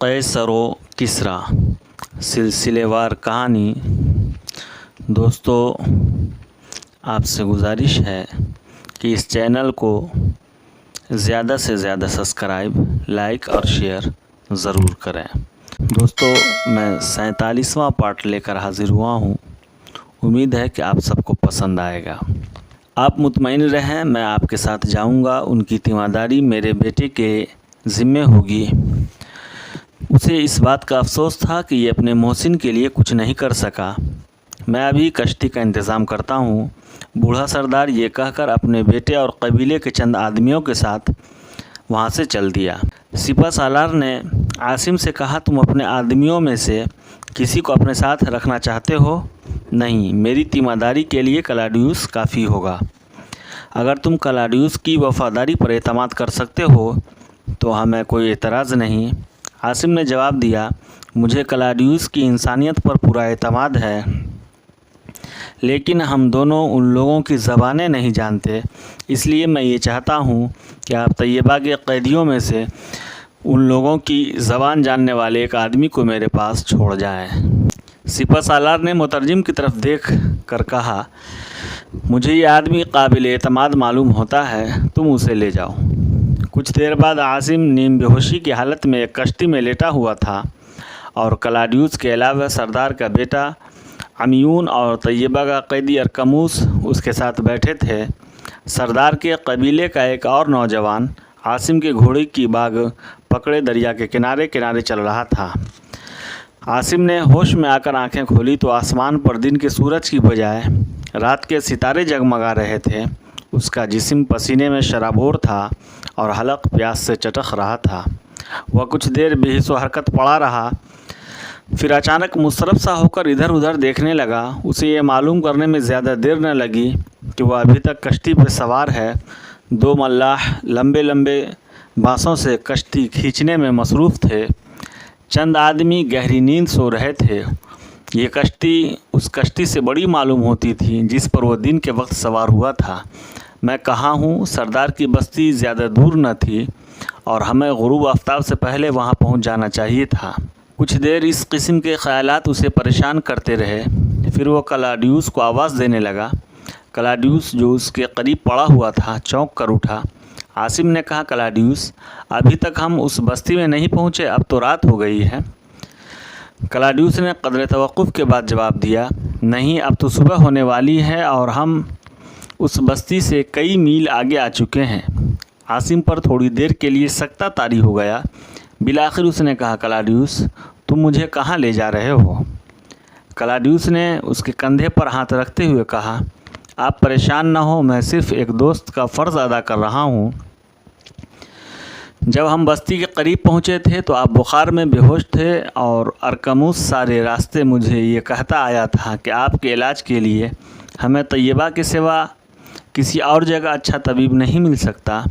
قیصر و کسریٰ سلسلے وار کہانی۔ دوستو، آپ سے گزارش ہے کہ اس چینل کو زیادہ سے زیادہ سبسکرائب، لائک اور شیئر ضرور کریں۔ دوستو، میں 47واں پارٹ لے کر حاضر ہوا ہوں۔ امید ہے کہ آپ سب کو پسند آئے گا۔ آپ مطمئن رہیں، میں آپ کے ساتھ جاؤں گا۔ ان کی تیمارداری میرے بیٹے کے ذمے ہوگی۔ اسے اس بات کا افسوس تھا کہ یہ اپنے محسن کے لیے کچھ نہیں کر سکا۔ میں ابھی کشتی کا انتظام کرتا ہوں۔ بوڑھا سردار یہ کہہ کر اپنے بیٹے اور قبیلے کے چند آدمیوں کے ساتھ وہاں سے چل دیا۔ سپہ سالار نے عاصم سے کہا، تم اپنے آدمیوں میں سے کسی کو اپنے ساتھ رکھنا چاہتے ہو؟ نہیں، میری تیمارداری کے لیے کلاڈیوس کافی ہوگا۔ اگر تم کلاڈیوس کی وفاداری پر اعتماد کر سکتے ہو تو ہمیں کوئی اعتراض نہیں۔ عاصم نے جواب دیا، مجھے کلاڈیوس کی انسانیت پر پورا اعتماد ہے، لیکن ہم دونوں ان لوگوں کی زبانیں نہیں جانتے، اس لیے میں یہ چاہتا ہوں کہ آپ طیبہ کے قیدیوں میں سے ان لوگوں کی زبان جاننے والے ایک آدمی کو میرے پاس چھوڑ جائیں۔ سپہ سالار نے مترجم کی طرف دیکھ کر کہا، مجھے یہ آدمی قابل اعتماد معلوم ہوتا ہے، تم اسے لے جاؤ۔ کچھ دیر بعد عاصم نیم بے ہوشی کی حالت میں ایک کشتی میں لیٹا ہوا تھا اور کلاڈیوس کے علاوہ سردار کا بیٹا عمیون اور طیبہ کا قیدی ارکموس اس کے ساتھ بیٹھے تھے۔ سردار کے قبیلے کا ایک اور نوجوان عاصم کے گھوڑے کی باگ پکڑے دریا کے کنارے کنارے چل رہا تھا۔ عاصم نے ہوش میں آ کر آنکھیں کھولی تو آسمان پر دن کے سورج کی بجائے رات کے ستارے جگمگا رہے تھے۔ اس کا جسم پسینے میں شرابور تھا اور حلق پیاس سے چٹخ رہا تھا۔ وہ کچھ دیر بے حس و حرکت پڑا رہا، پھر اچانک مضطرب سا ہو کر ادھر ادھر دیکھنے لگا۔ اسے یہ معلوم کرنے میں زیادہ دیر نہ لگی کہ وہ ابھی تک کشتی پہ سوار ہے۔ دو ملاح لمبے لمبے بانسوں سے کشتی کھینچنے میں مصروف تھے۔ چند آدمی گہری نیند سو رہے تھے۔ یہ کشتی اس کشتی سے بڑی معلوم ہوتی تھی جس پر وہ دن کے وقت سوار ہوا تھا۔ میں کہاں ہوں؟ سردار کی بستی زیادہ دور نہ تھی اور ہمیں غروب آفتاب سے پہلے وہاں پہنچ جانا چاہیے تھا۔ کچھ دیر اس قسم کے خیالات اسے پریشان کرتے رہے، پھر وہ کلاڈیوس کو آواز دینے لگا۔ کلاڈیوس جو اس کے قریب پڑا ہوا تھا چونک کر اٹھا۔ عاصم نے کہا، کلاڈیوس، ابھی تک ہم اس بستی میں نہیں پہنچے، اب تو رات ہو گئی ہے۔ کلاڈیوس نے قدر توقف کے بعد جواب دیا، نہیں، اب تو صبح ہونے والی ہے اور ہم اس بستی سے کئی میل آگے آ چکے ہیں۔ عاصم پر تھوڑی دیر کے لیے سکتہ طاری ہو گیا۔ بالآخر اس نے کہا، کلاڈیوس، تم مجھے کہاں لے جا رہے ہو؟ کلاڈیوس نے اس کے کندھے پر ہاتھ رکھتے ہوئے کہا، آپ پریشان نہ ہو، میں صرف ایک دوست کا فرض ادا کر رہا ہوں۔ جب ہم بستی کے قریب پہنچے تھے تو آپ بخار میں بے ہوش تھے اور ارکموس سارے راستے مجھے یہ کہتا آیا تھا کہ آپ کے علاج کے لیے ہمیں طیبہ کے سوا کسی اور جگہ اچھا طبیب نہیں مل سکتا۔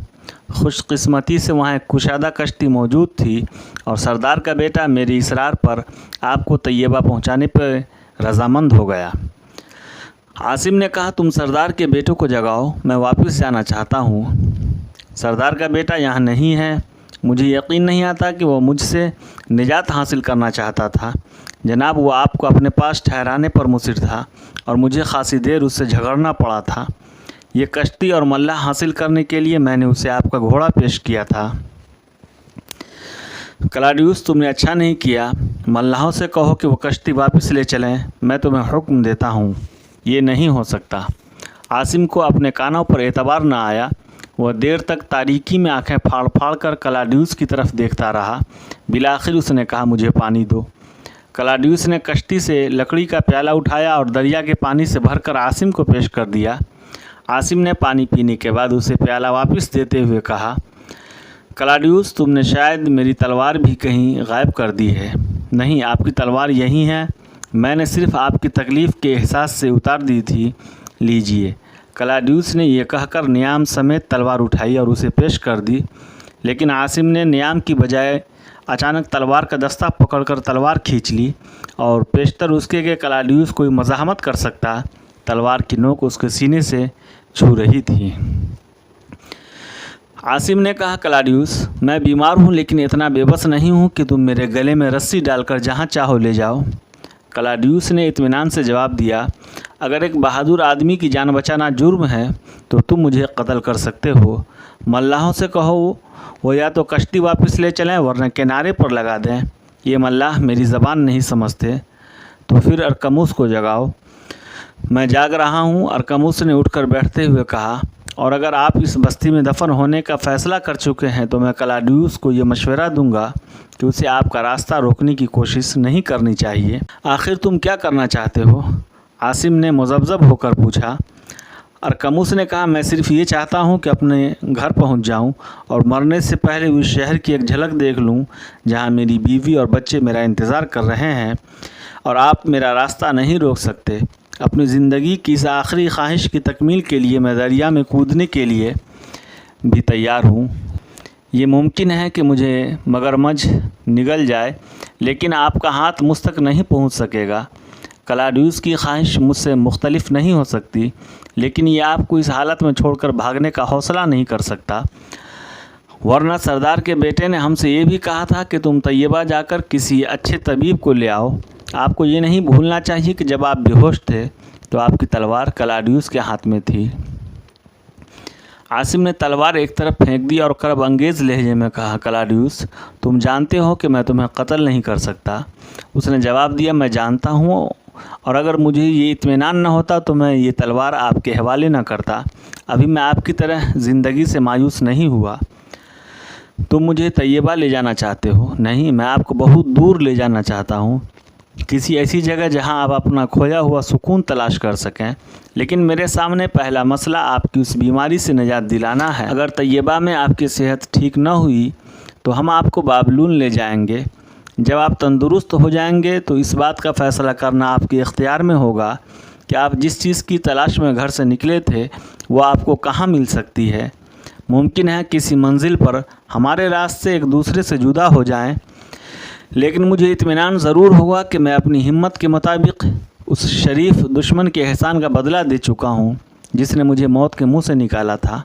خوش قسمتی سے وہاں ایک کشادہ کشتی موجود تھی اور سردار کا بیٹا میری اصرار پر آپ کو طیبہ پہنچانے پر رضامند ہو گیا۔ عاصم نے کہا، تم سردار کے بیٹوں کو جگاؤ، میں واپس جانا چاہتا ہوں۔ سردار کا بیٹا یہاں نہیں ہے۔ مجھے یقین نہیں آتا کہ وہ مجھ سے نجات حاصل کرنا چاہتا تھا۔ جناب، وہ آپ کو اپنے پاس ٹھہرانے پر مصر تھا اور مجھے خاصی دیر اس سے جھگڑنا پڑا تھا۔ یہ کشتی اور ملاح حاصل کرنے کے لیے میں نے اسے آپ کا گھوڑا پیش کیا تھا۔ کلاڈیوس، تم نے اچھا نہیں کیا۔ ملاحوں سے کہو کہ وہ کشتی واپس لے چلیں، میں تمہیں حکم دیتا ہوں۔ یہ نہیں ہو سکتا۔ عاصم کو اپنے کانوں پر اعتبار نہ آیا۔ وہ دیر تک تاریکی میں آنکھیں پھاڑ پھاڑ کر کلاڈیوس کی طرف دیکھتا رہا۔ بالآخر اس نے کہا، مجھے پانی دو۔ کلاڈیوس نے کشتی سے لکڑی کا پیالہ اٹھایا اور دریا کے پانی سے بھر کر عاصم کو پیش کر دیا۔ عاصم نے پانی پینے کے بعد اسے پیالہ واپس دیتے ہوئے کہا، کلاڈیوس، تم نے شاید میری تلوار بھی کہیں غائب کر دی ہے۔ نہیں، آپ کی تلوار یہیں ہے، میں نے صرف آپ کی تکلیف کے احساس سے اتار دی تھی، لیجئے۔ کلاڈیوس نے یہ کہہ کر نیام سمیت تلوار اٹھائی اور اسے پیش کر دی، لیکن عاصم نے نیام کی بجائے اچانک تلوار کا دستہ پکڑ کر تلوار کھینچ لی اور پیشتر اس کے کہ کلاڈیوس کوئی مزاحمت کر سکتا، تلوار کی نوک اس کے سینے سے چھو رہی تھی۔ عاصم نے کہا کلاڈیوس میں بیمار ہوں لیکن اتنا بے بس نہیں ہوں کہ تم میرے گلے میں رسی ڈال کر جہاں چاہو لے جاؤ۔ کلاڈیوس نے اطمینان سے جواب دیا اگر ایک بہادر آدمی کی جان بچانا جرم ہے تو تم مجھے قتل کر سکتے ہو۔ ملاحوں سے کہو وہ یا تو کشتی واپس لے چلیں ورنہ کنارے پر لگا دیں۔ یہ ملاح میری زبان نہیں سمجھتے۔ تو پھر ارکموس کو جگاؤ۔ میں جاگ رہا ہوں۔ ارکموس نے اٹھ کر بیٹھتے ہوئے کہا اور اگر آپ اس بستی میں دفن ہونے کا فیصلہ کر چکے ہیں تو میں کلاڈیوس کو یہ مشورہ دوں گا کہ اسے آپ کا راستہ روکنے کی کوشش نہیں کرنی چاہیے۔ آخر تم کیا کرنا چاہتے ہو؟ عاصم نے مذبذب ہو کر پوچھا۔ ارکموس نے کہا میں صرف یہ چاہتا ہوں کہ اپنے گھر پہنچ جاؤں اور مرنے سے پہلے اس شہر کی ایک جھلک دیکھ لوں جہاں میری بیوی اور بچے میرا انتظار کر رہے ہیں اور آپ میرا راستہ نہیں روک سکتے۔ اپنی زندگی کی اس آخری خواہش کی تکمیل کے لیے میں دریا میں کودنے کے لیے بھی تیار ہوں۔ یہ ممکن ہے کہ مجھے مگرمچھ نگل جائے لیکن آپ کا ہاتھ مجھ تک نہیں پہنچ سکے گا۔ کلاڈیوس کی خواہش مجھ سے مختلف نہیں ہو سکتی لیکن یہ آپ کو اس حالت میں چھوڑ کر بھاگنے کا حوصلہ نہیں کر سکتا، ورنہ سردار کے بیٹے نے ہم سے یہ بھی کہا تھا کہ تم طیبہ جا کر کسی اچھے طبیب کو لے آؤ۔ آپ کو یہ نہیں بھولنا چاہیے کہ جب آپ بے ہوش تھے تو آپ کی تلوار کلاڈیوس کے ہاتھ میں تھی۔ عاصم نے تلوار ایک طرف پھینک دی اور کرب انگیز لہجے میں کہا کلاڈیوس تم جانتے ہو کہ میں تمہیں قتل نہیں کر سکتا۔ اس نے جواب دیا میں جانتا ہوں اور اگر مجھے یہ اطمینان نہ ہوتا تو میں یہ تلوار آپ کے حوالے نہ کرتا۔ ابھی میں آپ کی طرح زندگی سے مایوس نہیں ہوا۔ تم مجھے طیبہ لے جانا چاہتے ہو؟ نہیں، میں آپ کو بہت دور لے جانا چاہتا ہوں، کسی ایسی جگہ جہاں آپ اپنا کھویا ہوا سکون تلاش کر سکیں۔ لیکن میرے سامنے پہلا مسئلہ آپ کی اس بیماری سے نجات دلانا ہے۔ اگر طیبہ میں آپ کی صحت ٹھیک نہ ہوئی تو ہم آپ کو بابلون لے جائیں گے۔ جب آپ تندرست ہو جائیں گے تو اس بات کا فیصلہ کرنا آپ کے اختیار میں ہوگا کہ آپ جس چیز کی تلاش میں گھر سے نکلے تھے وہ آپ کو کہاں مل سکتی ہے۔ ممکن ہے کسی منزل پر ہمارے راستے ایک دوسرے سے جدا ہو جائیں، لیکن مجھے اطمینان ضرور ہوگا کہ میں اپنی ہمت کے مطابق اس شریف دشمن کے احسان کا بدلہ دے چکا ہوں جس نے مجھے موت کے منہ سے نکالا تھا۔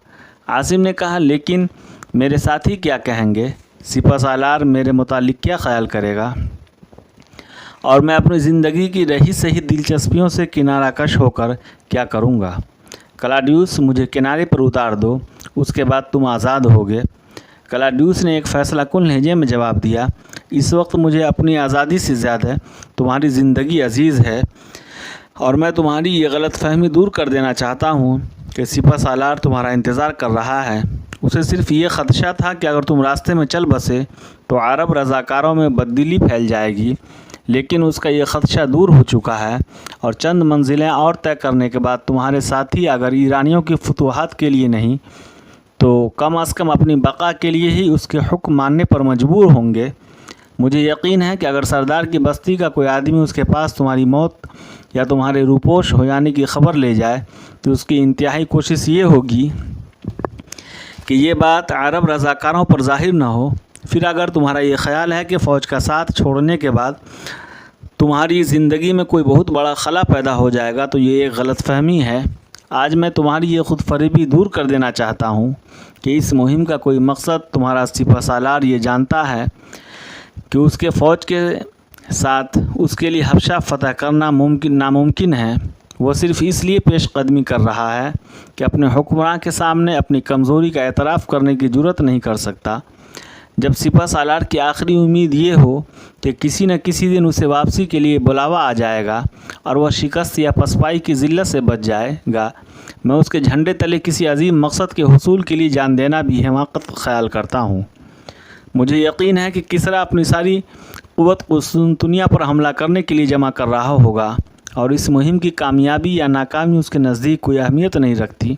عاصم نے کہا لیکن میرے ساتھی کیا کہیں گے؟ سپہ سالار میرے متعلق کیا خیال کرے گا؟ اور میں اپنی زندگی کی رہی سہی دلچسپیوں سے کنارہ کش ہو کر کیا کروں گا؟ کلاڈیوس مجھے کنارے پر اتار دو، اس کے بعد تم آزاد ہوگے۔ کلاڈیوس نے ایک فیصلہ کن لہجے میں جواب دیا اس وقت مجھے اپنی آزادی سے زیادہ تمہاری زندگی عزیز ہے اور میں تمہاری یہ غلط فہمی دور کر دینا چاہتا ہوں کہ سپہ سالار تمہارا انتظار کر رہا ہے۔ اسے صرف یہ خدشہ تھا کہ اگر تم راستے میں چل بسے تو عرب رضاکاروں میں بددلی پھیل جائے گی، لیکن اس کا یہ خدشہ دور ہو چکا ہے اور چند منزلیں اور طے کرنے کے بعد تمہارے ساتھی اگر ایرانیوں کی فتوحات کے لیے نہیں تو کم از کم اپنی بقا کے لیے ہی اس کے حکم ماننے پر مجبور ہوں گے۔ مجھے یقین ہے کہ اگر سردار کی بستی کا کوئی آدمی اس کے پاس تمہاری موت یا تمہارے روپوش ہو جانے کی خبر لے جائے تو اس کی انتہائی کوشش یہ ہوگی کہ یہ بات عرب رضاکاروں پر ظاہر نہ ہو۔ پھر اگر تمہارا یہ خیال ہے کہ فوج کا ساتھ چھوڑنے کے بعد تمہاری زندگی میں کوئی بہت بڑا خلا پیدا ہو جائے گا تو یہ ایک غلط فہمی ہے۔ آج میں تمہاری یہ خود فریبی دور کر دینا چاہتا ہوں کہ اس مہم کا کوئی مقصد تمہارا سپہ سالار یہ جانتا ہے کہ اس کے فوج کے ساتھ اس کے لیے حبشہ فتح کرنا ناممکن ہے۔ وہ صرف اس لیے پیش قدمی کر رہا ہے کہ اپنے حکمراں کے سامنے اپنی کمزوری کا اعتراف کرنے کی جرات نہیں کر سکتا۔ جب سپہ سالار کی آخری امید یہ ہو کہ کسی نہ کسی دن اسے واپسی کے لیے بلاوا آ جائے گا اور وہ شکست یا پسپائی کی ذلت سے بچ جائے گا، میں اس کے جھنڈے تلے کسی عظیم مقصد کے حصول کے لیے جان دینا بھی حماقت خیال کرتا ہوں۔ مجھے یقین ہے کہ کسریٰ اپنی ساری قوت قسطنطنیہ پر حملہ کرنے کے لیے جمع کر رہا ہوگا اور اس مہم کی کامیابی یا ناکامی اس کے نزدیک کوئی اہمیت نہیں رکھتی۔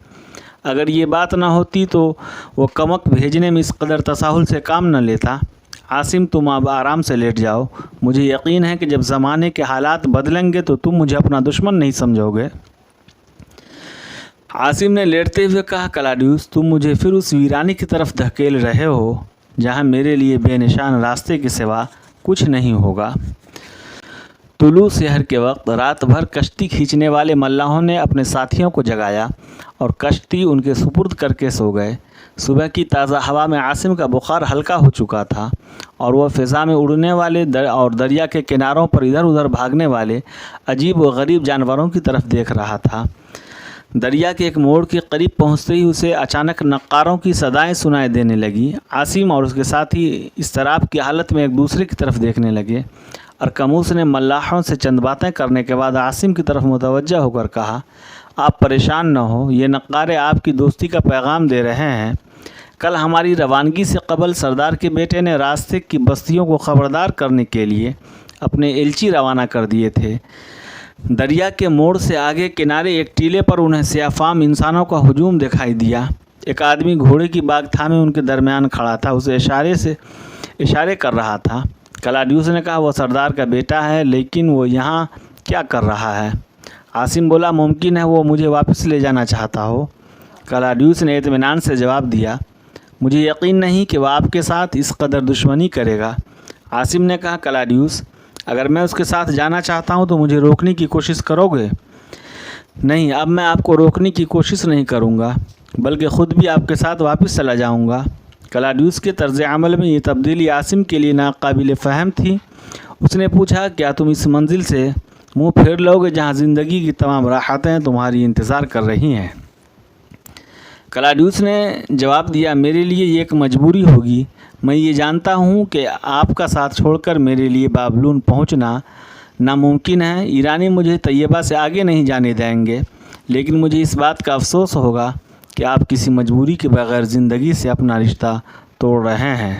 اگر یہ بات نہ ہوتی تو وہ کمک بھیجنے میں اس قدر تساہل سے کام نہ لیتا۔ عاصم تم اب آرام سے لیٹ جاؤ، مجھے یقین ہے کہ جب زمانے کے حالات بدلیں گے تو تم مجھے اپنا دشمن نہیں سمجھو گے۔ عاصم نے لیٹتے ہوئے کہا کلاڈیوس تم مجھے پھر اس ویرانی کی طرف دھکیل رہے ہو جہاں میرے لیے بے نشان راستے کے سوا کچھ نہیں ہوگا۔ طلوع سحر کے وقت رات بھر کشتی کھینچنے والے ملاحوں نے اپنے ساتھیوں کو جگایا اور کشتی ان کے سپرد کر کے سو گئے۔ صبح کی تازہ ہوا میں عاصم کا بخار ہلکا ہو چکا تھا اور وہ فضا میں اڑنے والے اور دریا کے کناروں پر ادھر ادھر بھاگنے والے عجیب و غریب جانوروں کی طرف دیکھ رہا تھا۔ دریا کے ایک موڑ کے قریب پہنچتے ہی اسے اچانک نقاروں کی صدائیں سنائی دینے لگی۔ عاصم اور اس کے ساتھی اضطراب کی حالت میں ایک دوسرے کی طرف دیکھنے لگے۔ ارکموس نے ملاحوں سے چند باتیں کرنے کے بعد عاصم کی طرف متوجہ ہو کر کہا، آپ پریشان نہ ہو، یہ نقارے آپ کی دوستی کا پیغام دے رہے ہیں۔ کل ہماری روانگی سے قبل سردار کے بیٹے نے راستے کی بستیوں کو خبردار کرنے کے لیے اپنے ایلچی روانہ کر دیے تھے۔ دریا کے موڑ سے آگے کنارے ایک ٹیلے پر انہیں سیاہ فام انسانوں کا ہجوم دکھائی دیا۔ ایک آدمی گھوڑے کی باگ تھامے ان کے درمیان کھڑا تھا، اسے اشارے کر رہا تھا۔ کلاڈیوس نے کہا، وہ سردار کا بیٹا ہے، لیکن وہ یہاں کیا کر رہا ہے؟ عاصم بولا، ممکن ہے وہ مجھے واپس لے جانا چاہتا ہو۔ کلاڈیوس نے اطمینان سے جواب دیا، مجھے یقین نہیں کہ وہ آپ کے ساتھ اس قدر دشمنی کرے گا۔ عاصم نے کہا، کلاڈیوس، اگر میں اس کے ساتھ جانا چاہتا ہوں تو مجھے روکنے کی کوشش کرو گے؟ نہیں، اب میں آپ کو روکنے کی کوشش نہیں کروں گا، بلکہ خود بھی آپ کے ساتھ واپس چلا جاؤں گا۔ کلاڈیوس کے طرز عمل میں یہ تبدیلی عاصم کے لیے ناقابل فہم تھی۔ اس نے پوچھا، کیا تم اس منزل سے منہ پھیر لو گے جہاں زندگی کی تمام راحتیں تمہاری انتظار کر رہی ہیں؟ کلاڈیوس نے جواب دیا، میرے لیے یہ ایک مجبوری ہوگی۔ میں یہ جانتا ہوں کہ آپ کا ساتھ چھوڑ کر میرے لیے بابلون پہنچنا ناممکن ہے۔ ایرانی مجھے طیبہ سے آگے نہیں جانے دیں گے، لیکن مجھے اس بات کا افسوس ہوگا کہ آپ کسی مجبوری کے بغیر زندگی سے اپنا رشتہ توڑ رہے ہیں۔